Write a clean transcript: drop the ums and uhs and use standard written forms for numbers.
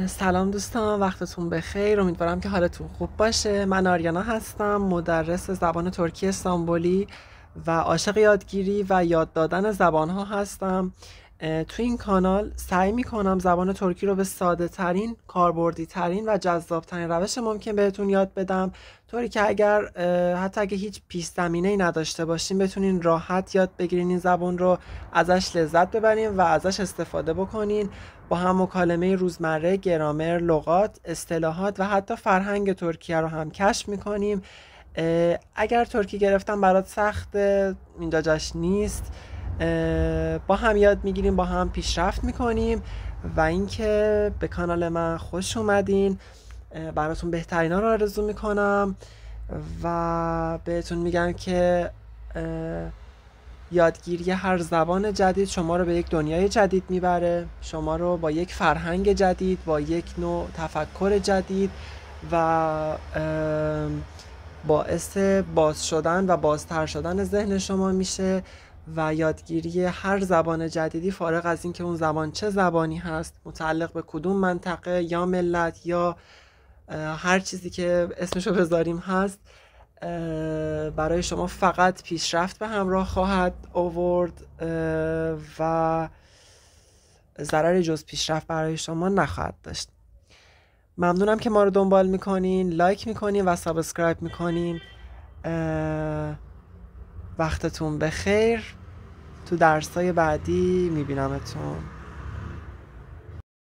سلام دوستان، وقتتون بخیر. امیدوارم که حالتون خوب باشه. من آریانا هستم، مدرس زبان ترکی استانبولی و عاشق یادگیری و یاد دادن زبانها هستم. تو این کانال سعی میکنم زبان ترکی رو به ساده ترین، کاربردی ترین و جذاب ترین روش ممکن بهتون یاد بدم، طوری که حتی اگه هیچ پیش زمینه ای نداشته باشین بتونین راحت یاد بگیرین این زبان رو، ازش لذت ببرین و ازش استفاده بکنین. با هم مکالمه روزمره، گرامر، لغات، اصطلاحات و حتی فرهنگ ترکیه رو هم کشف میکنیم. اگر ترکی گرفتن برات سخت، اینجا جاش نیست. با هم یاد میگیریم، با هم پیشرفت میکنیم. و اینکه به کانال من خوش اومدین. براتون بهترینا رو آرزو میکنم و بهتون میگم که یادگیری هر زبان جدید شما رو به یک دنیای جدید میبره، شما رو با یک فرهنگ جدید، با یک نوع تفکر جدید و باعث باز شدن و بازتر شدن ذهن شما میشه. و یادگیری هر زبان جدیدی، فارغ از اینکه اون زبان چه زبانی هست، متعلق به کدوم منطقه یا ملت یا هر چیزی که اسمشو بذاریم هست، برای شما فقط پیشرفت به همراه خواهد آورد و ضرری جز پیشرفت برای شما نخواهد داشت. ممنونم که ما رو دنبال میکنین، لایک میکنین و سابسکرایب میکنین. وقتتون بخیر. تو درسای بعدی میبینمتون.